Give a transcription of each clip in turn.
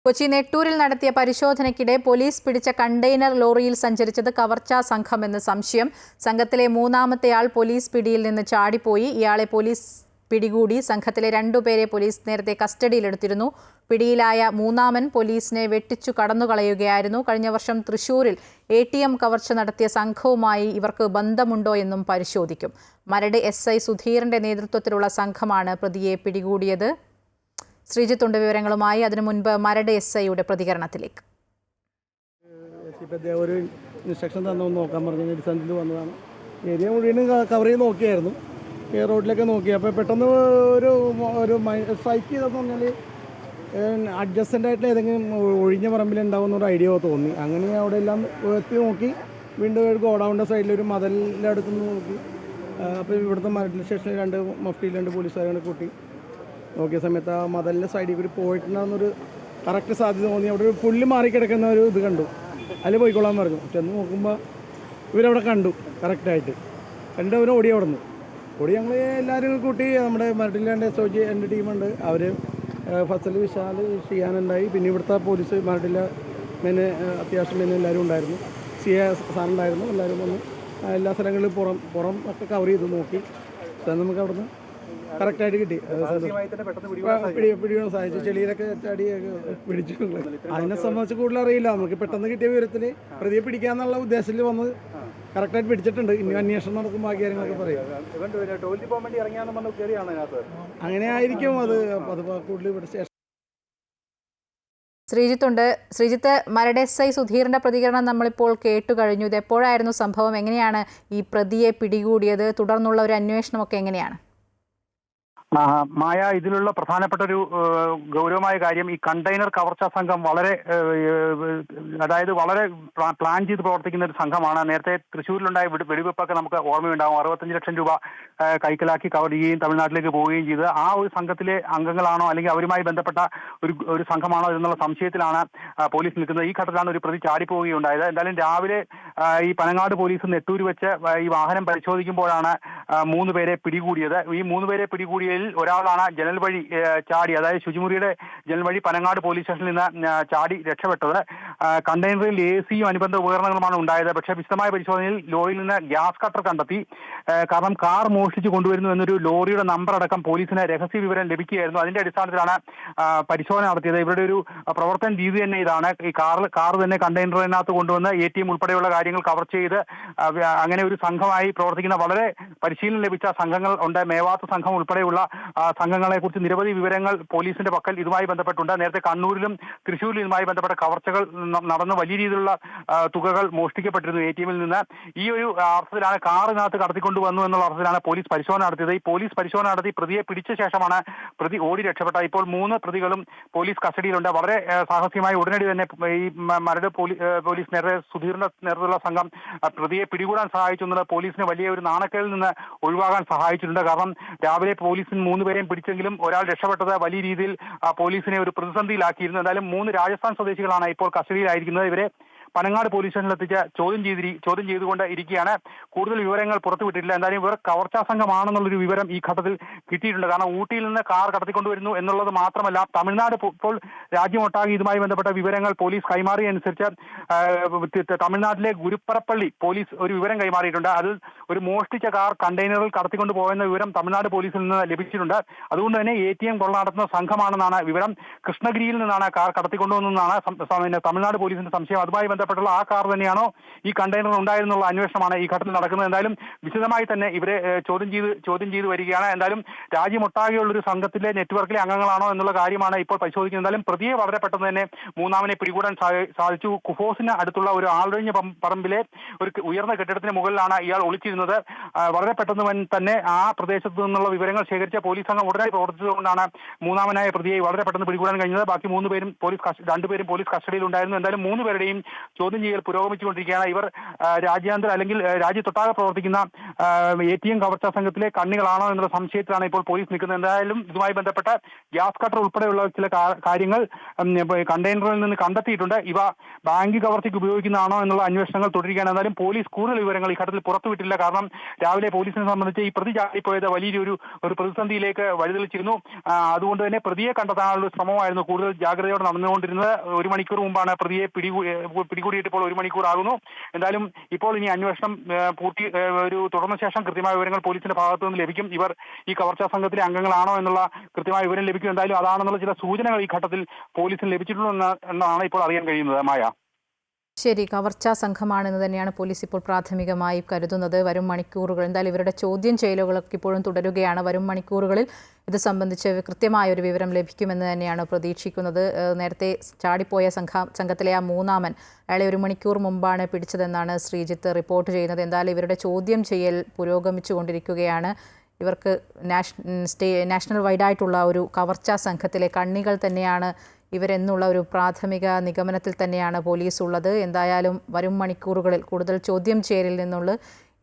കൊച്ചി നെട്ടൂരിൽ നടത്തിയ പരിശോധനയ്ക്കിടെ പോലീസ് പിടിച്ച കണ്ടെയ്നർ ലോറിയിൽ സഞ്ചരിച്ചത് കവർച്ചാ സംഘമെന്ന് സംശയം. സംഘത്തിലെ മൂന്നാമത്തെയാൾ പോലീസ് പിടിയിൽ നിന്ന് ചാടിപ്പോയി. ഇയാളെ പോലീസ് പിടികൂടി. സംഘത്തിലെ രണ്ടുപേരെ പോലീസ് നേരത്തെ കസ്റ്റഡിയിലെടുത്തിരുന്നു. പിടിയിലായ മൂന്നാമൻ പോലീസിനെ വെട്ടിച്ചു കടന്നുകളയുകയായിരുന്നു. കഴിഞ്ഞ വർഷം തൃശൂരിൽ ATM കവർച്ച നടത്തിയ സംഘവുമായി ഇവർക്ക് ബന്ധമുണ്ടോ എന്നും പരിശോധിക്കും. മരട് SI സുധീറിന്റെ നേതൃത്വത്തിലുള്ള സംഘമാണ് പ്രതിയെ പിടികൂടിയത്. ശ്രീജിത്തുണ്ട് വിവരങ്ങളുമായി. അതിനു മുൻപ് മരട് SIയുടെ പ്രതികരണത്തിലേക്ക്. ഒരു ഇൻസ്ട്രക്ഷൻ തന്നൊന്ന് നോക്കാൻ പറഞ്ഞു. ഡിസൻറ്റിൽ വന്നതാണ്. ഏരിയ മുഴുവൻ കവർ ചെയ്ത് നോക്കിയായിരുന്നു. റോഡിലൊക്കെ നോക്കി. അപ്പോൾ പെട്ടെന്ന് ഒരു സ്ട്രൈക്ക് ചെയ്തെന്ന് പറഞ്ഞാൽ അഡ്ജസ്റ്റൻ്റ് ആയിട്ടുള്ള ഏതെങ്കിലും ഒഴിഞ്ഞ പറമ്പിലുണ്ടാവുന്നൊരു ഐഡിയ തോന്നി. അങ്ങനെ അവിടെ എല്ലാം എത്തി നോക്കി. വീണ്ടും ഒരു ഗോഡൗണിൻ്റെ സൈഡിൽ ഒരു മതിലിൻ്റെ അടുത്തുനിന്ന് നോക്കി. അപ്പോൾ ഇവിടുത്തെ മരട് സ്റ്റേഷനിൽ മഫ്റ്റിയിൽ പോലീസുകാരാണ് കൂട്ടി നോക്കിയ സമയത്ത് ആ മതലിൻ്റെ സൈഡിൽ കൂടി പോയിട്ടുണ്ടെന്നൊരു കറക്റ്റ് സാധ്യത തോന്നി. അവിടെ ഒരു പുല്ല് മാറിക്കിടക്കുന്ന ഒരു ഇത് കണ്ടു. അതിൽ പോയിക്കൊള്ളാൻ പറഞ്ഞു. ചെന്ന് നോക്കുമ്പോൾ ഇവരവിടെ കണ്ടു കറക്റ്റായിട്ട്. അവർ ഓടി അവിടെ നിന്ന് ഓടി. ഞങ്ങൾ എല്ലാവരും കൂട്ടി നമ്മുടെ മരടിലെ SOG എൻ്റെ ടീമുണ്ട്. അവർ ഫസൽ, വിശാൽ, ഷിയാനുണ്ടായി. പിന്നെ ഇവിടുത്തെ പോലീസ് മരടിലെ അത്യാവശ്യം എല്ലാവരും ഉണ്ടായിരുന്നു. CA സാർ ഉണ്ടായിരുന്നു. എല്ലാവരും വന്ന് എല്ലാ സ്ഥലങ്ങളിലും പുറം ഒക്കെ കവർ ചെയ്ത് നോക്കി. നമുക്ക് അവിടുന്ന് കറക്റ്റായിട്ട് കിട്ടി. പിടിക്കാൻ സാധിച്ചു. ചെളിയിലൊക്കെ ചാടി പിടിച്ചു. അതിനെ സംബന്ധിച്ച് കൂടുതൽ അറിയില്ല. നമുക്ക് പെട്ടെന്ന് കിട്ടിയ വിവരത്തിൽ പ്രതിയെ പിടിക്കാന്നുള്ള ഉദ്ദേശത്തിൽ വന്ന് കറക്റ്റായിട്ട് പിടിച്ചിട്ടുണ്ട്. ഇനി അന്വേഷണം നടക്കും, ബാക്കി കാര്യങ്ങളൊക്കെ പറയും. അങ്ങനെ ആയിരിക്കും അത് കൂടുതൽ ഇവിടെ സ്റ്റേഷൻ. ശ്രീജിത്ത്, മരട് SI സുധീറിന്റെ പ്രതികരണം നമ്മളിപ്പോൾ കേട്ടു കഴിഞ്ഞു. ഇത് എപ്പോഴായിരുന്നു സംഭവം? എങ്ങനെയാണ് ഈ പ്രതിയെ പിടികൂടിയത്? തുടർന്നുള്ള ഒരു അന്വേഷണമൊക്കെ എങ്ങനെയാണ്? മായ, ഇതിലുള്ള പ്രധാനപ്പെട്ട ഒരു ഗൗരവമായ കാര്യം, ഈ കണ്ടെയ്നർ കവർച്ചാ സംഘം വളരെ പ്ലാൻ ചെയ്ത് പ്രവർത്തിക്കുന്ന ഒരു സംഘമാണ്. നേരത്തെ തൃശ്ശൂരിലുണ്ടായ വെടിവെപ്പൊക്കെ നമുക്ക് ഓർമ്മയുണ്ടാകും. 65 ലക്ഷം രൂപ കൈക്കലാക്കി കവർ ചെയ്യുകയും തമിഴ്നാട്ടിലേക്ക് പോവുകയും ചെയ്ത് ആ ഒരു സംഘത്തിലെ അംഗങ്ങളാണോ അല്ലെങ്കിൽ അവരുമായി ബന്ധപ്പെട്ട ഒരു സംഘമാണോ എന്നുള്ള സംശയത്തിലാണ് പോലീസ് നിൽക്കുന്നത്. ഈ ഘട്ടത്തിലാണ് ഒരു പ്രതി ചാടിപ്പോവുകയുണ്ടായത്. എന്തായാലും രാവിലെ ഈ പനങ്ങാട് പോലീസ് നെട്ടൂർ വെച്ച് ഈ വാഹനം പരിശോധിക്കുമ്പോഴാണ് 3 പേരെ പിടികൂടിയത്. ഈ 3 പേരെ പിടികൂടിയതിൽ ഒരാളാണ് ജനൽ വഴി ചാടി, അതായത് ശുചിമുറിയുടെ ജനൽ വഴി പനങ്ങാട് പോലീസ് സ്റ്റേഷനിൽ നിന്ന് ചാടി രക്ഷപ്പെട്ടത്. കണ്ടെയ്നറിൽ AC-യും അനുബന്ധ ഉപകരണങ്ങളുമാണ് ഉണ്ടായത്. പക്ഷേ വിശദമായ പരിശോധനയിൽ ലോറിയിൽ നിന്ന് ഗ്യാസ് കട്ടർ കണ്ടെത്തി. കാരണം കാർ മോഷ്ടിച്ച് കൊണ്ടുവരുന്നു എന്നൊരു ലോറിയുടെ നമ്പർ അടക്കം പോലീസിന് രഹസ്യ വിവരം ലഭിക്കുകയായിരുന്നു. അതിന്റെ അടിസ്ഥാനത്തിലാണ് പരിശോധന നടത്തിയത്. ഇവരുടെ ഒരു പ്രവർത്തന രീതി തന്നെ ഇതാണ്. ഈ കാർ തന്നെ കണ്ടെയ്നറിനകത്ത് കൊണ്ടുവന്ന് ATM ഉൾപ്പെടെയുള്ള കാര്യങ്ങൾ കവർ ചെയ്ത് അങ്ങനെ ഒരു സംഘമായി പ്രവർത്തിക്കുന്ന വളരെ പരിശീലനം ലഭിച്ച സംഘങ്ങൾ ഉണ്ട്. മേവാത്ത് സംഘം ഉൾപ്പെടെയുള്ള സംഘങ്ങളെ കുറിച്ച് നിരവധി വിവരങ്ങൾ പോലീസിന്റെ പക്കൽ ഇതുമായി ബന്ധപ്പെട്ടുണ്ട്. നേരത്തെ കണ്ണൂരിലും തൃശ്ശൂരിലും ഇതുമായി ബന്ധപ്പെട്ട കവർച്ചകൾ നടന്ന് വലിയ രീതിയിലുള്ള തുകകൾ മോഷ്ടിക്കപ്പെട്ടിരുന്നു ATM-ൽ നിന്ന്. ഈ ഒരു അർത്ഥത്തിലാണ് കാറിനകത്ത് കടത്തിക്കൊണ്ടുവന്നു എന്നുള്ള അർത്ഥത്തിലാണ് പോലീസ് പരിശോധന നടത്തിയത്. ഈ പോലീസ് പരിശോധന നടത്തി പ്രതിയെ പിടിച്ച ശേഷമാണ് പ്രതി ഓടി രക്ഷപ്പെട്ട. ഇപ്പോൾ 3 പ്രതികളും പോലീസ് കസ്റ്റഡിയിലുണ്ട്. വളരെ സാഹസികമായി ഉടനടി തന്നെ ഈ മരട് പോലീസ് സുധീറിന്റെ നേതൃത്വത്തിലുള്ള സംഘം പ്രതിയെ പിടികൂടാൻ സഹായിച്ചു എന്നുള്ളത് പോലീസിന് വലിയ ഒരു നാണക്കേടിൽ നിന്ന് ഒഴിവാകാൻ സഹായിച്ചിട്ടുണ്ട്. കാരണം രാവിലെ പോലീസിന് 3 പേരെയും പിടിച്ചെങ്കിലും ഒരാൾ രക്ഷപ്പെട്ടത് വലിയ രീതിയിൽ പോലീസിനെ ഒരു പ്രതിസന്ധിയിലാക്കിയിരുന്നു. എന്തായാലും 3 രാജസ്ഥാൻ സ്വദേശികളാണ് ഇപ്പോൾ കസ്റ്റഡിയിലായിരിക്കുന്നത്. ഇവരെ പനങ്ങാട് പോലീസ് സ്റ്റേഷനിലെത്തിച്ച് ചോദ്യം ചെയ്തുകൊണ്ട് ഇരിക്കുകയാണ്. കൂടുതൽ വിവരങ്ങൾ പുറത്തുവിട്ടിട്ടില്ല. എന്തായാലും ഇവർ കവർച്ചാ സംഘമാണെന്നുള്ളൊരു വിവരം ഈ ഘട്ടത്തിൽ കിട്ടിയിട്ടുണ്ട്. കാരണം ഊട്ടിയിൽ നിന്ന് കാർ കടത്തിക്കൊണ്ടുവരുന്നു എന്നുള്ളത് മാത്രമല്ല, തമിഴ്നാട് ഇപ്പോൾ രാജ്യമൊട്ടാകെ ഇതുമായി ബന്ധപ്പെട്ട വിവരങ്ങൾ പോലീസ് കൈമാറിയനുസരിച്ച് തമിഴ്നാട്ടിലെ ഗുരുപ്പരപ്പള്ളി പോലീസ് ഒരു വിവരം കൈമാറിയിട്ടുണ്ട്. അതിൽ ഒരു മോഷ്ടിച്ച കാർ കണ്ടെയ്നറിൽ കടത്തിക്കൊണ്ടു പോകുന്ന വിവരം തമിഴ്നാട് പോലീസിൽ നിന്ന് ലഭിച്ചിട്ടുണ്ട്. അതുകൊണ്ട് തന്നെ ATM കൊള്ള നടത്തുന്ന സംഘമാണെന്നാണ് വിവരം. കൃഷ്ണഗിരിയിൽ നിന്നാണ് കാർ കടത്തിക്കൊണ്ടുവന്നതെന്നാണ് തമിഴ്നാട് പോലീസിന്റെ സംശയം. അതുമായി ബന്ധപ്പെട്ടുള്ള ആ കാർ തന്നെയാണോ ഈ കണ്ടെയ്നർ ഉണ്ടായിരുന്നുള്ള അന്വേഷണമാണ് ഈ ഘട്ടത്തിൽ നടക്കുന്നത്. എന്തായാലും വിശദമായി തന്നെ ഇവരെ ചോദ്യം ചെയ്ത് വരികയാണ്. എന്തായാലും രാജ്യമൊട്ടാകെയുള്ള ഒരു സംഘത്തിലെ നെറ്റ്വർക്കിലെ അംഗങ്ങളാണോ എന്നുള്ള കാര്യമാണ് ഇപ്പോൾ പരിശോധിക്കുന്നത്. എന്തായാലും പ്രതിയെ വളരെ പെട്ടെന്ന് തന്നെ മൂന്നാമനെ പിടികൂടാൻ സാധിച്ചു. കുഫോസിന് അടുത്തുള്ള ഒരു ആളൊഴിഞ്ഞ പറമ്പിലെ ഒരു ഉയർന്ന കെട്ടിടത്തിന് മുകളിലാണ് ഇയാൾ ഒളിച്ചിരുന്നത്. വളരെ പെട്ടെന്ന് തന്നെ ആ പ്രദേശത്തു നിന്നുള്ള വിവരങ്ങൾ ശേഖരിച്ച പോലീസ് സംഘം ഉടനെ പ്രവർത്തിച്ചതുകൊണ്ടാണ് മൂന്നാമനായ പ്രതിയെ വളരെ പെട്ടെന്ന് പിടികൂടാൻ കഴിഞ്ഞത്. ബാക്കി 2 പേരും പോലീസ് കസ്റ്റഡിയിൽ ഉണ്ടായിരുന്നു. എന്തായാലും 3 പേരുടെയും ചോദ്യം ചെയ്യൽ പുരോഗമിച്ചുകൊണ്ടിരിക്കുകയാണ്. ഇവർ രാജ്യാന്തര അല്ലെങ്കിൽ രാജ്യത്തൊട്ടാകെ പ്രവർത്തിക്കുന്ന ATM കവർച്ചാ സംഘത്തിലെ കണ്ണികളാണോ എന്നുള്ള സംശയത്തിലാണ് ഇപ്പോൾ പോലീസ് നിൽക്കുന്നത്. എന്തായാലും ഇതുമായി ബന്ധപ്പെട്ട ഗ്യാസ് കട്ടർ ഉൾപ്പെടെയുള്ള ചില കാര്യങ്ങൾ കണ്ടെയ്നറിൽ നിന്ന് കണ്ടെത്തിയിട്ടുണ്ട്. ഇവ ബാങ്ക് കവർച്ചയ്ക്ക് ഉപയോഗിക്കുന്നതാണോ എന്നുള്ള അന്വേഷണങ്ങൾ തുടരുകയാണ്. എന്നാലും പോലീസ് കൂടുതൽ വിവരങ്ങൾ ഈ ഘട്ടത്തിൽ പുറത്തുവിട്ടില്ല. കാരണം രാവിലെ പോലീസിനെ സംബന്ധിച്ച് ഈ പ്രതി ചാടിപ്പോയത് വലിയൊരു പ്രതിസന്ധിയിലേക്ക് വഴിതെളിച്ചിരുന്നു. അതുകൊണ്ട് തന്നെ പ്രതിയെ കണ്ടെത്താനുള്ള ശ്രമമായിരുന്നു കൂടുതൽ ജാഗ്രതയോടെ നടന്നുകൊണ്ടിരുന്നത്. 1 മണിക്കൂർ മുമ്പാണ് പ്രതിയെ പിടികൂടിയിട്ട് ഇപ്പോൾ 1 മണിക്കൂർ ആകുന്നു. എന്തായാലും ഇപ്പോൾ ഇനി അന്വേഷണം തുടർന്ന ശേഷം കൃത്യമായ വിവരങ്ങൾ പോലീസിന്റെ ഭാഗത്തു നിന്ന് ലഭിക്കും. ഇവർ ഈ കവർച്ചാ സംഘത്തിലെ അംഗങ്ങളാണോ എന്നുള്ള കൃത്യമായ വിവരം ലഭിക്കും. എന്തായാലും അതാണെന്നുള്ള ചില സൂചനകൾ ഈ ഘട്ടത്തിൽ പോലീസിന് ലഭിച്ചിട്ടുള്ളൂ എന്നാണ് ഇപ്പോൾ അറിയാൻ കഴിയുന്നത്. മായ, ശരി, കവർച്ചാ സംഘമാണെന്ന് തന്നെയാണ് പോലീസ് ഇപ്പോൾ പ്രാഥമികമായി കരുതുന്നത്. വരും മണിക്കൂറുകൾ എന്തായാലും ഇവരുടെ ചോദ്യം ചെയ്യലുകളൊക്കെ ഇപ്പോഴും തുടരുകയാണ്. വരും മണിക്കൂറുകളിൽ ഇത് സംബന്ധിച്ച് കൃത്യമായ ഒരു വിവരം ലഭിക്കുമെന്ന് തന്നെയാണ് പ്രതീക്ഷിക്കുന്നത്. നേരത്തെ ചാടിപ്പോയ സംഘത്തിലെ ആ മൂന്നാമൻ അയാളെ 1 മണിക്കൂർ മുമ്പാണ് പിടിച്ചതെന്നാണ് ശ്രീജിത്ത് റിപ്പോർട്ട് ചെയ്യുന്നത്. എന്തായാലും ഇവരുടെ ചോദ്യം ചെയ്യൽ പുരോഗമിച്ചുകൊണ്ടിരിക്കുകയാണ്. ഇവർക്ക് നാഷണൽ വൈഡായിട്ടുള്ള ഒരു കവർച്ചാ സംഘത്തിലെ കണ്ണികൾ തന്നെയാണ് ഇവരെന്നുള്ള ഒരു പ്രാഥമിക നിഗമനത്തിൽ തന്നെയാണ് പോലീസ് ഉള്ളത്. എന്തായാലും വരും മണിക്കൂറുകളിൽ കൂടുതൽ ചോദ്യം ചെയ്യലിൽ നിന്നുള്ള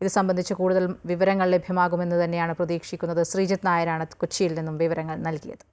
ഇത് സംബന്ധിച്ച് കൂടുതൽ വിവരങ്ങൾ ലഭ്യമാകുമെന്ന് തന്നെയാണ് പ്രതീക്ഷിക്കുന്നത്. ശ്രീജിത്ത് നായരാണ് കൊച്ചിയിൽ നിന്നും വിവരങ്ങൾ നൽകിയത്.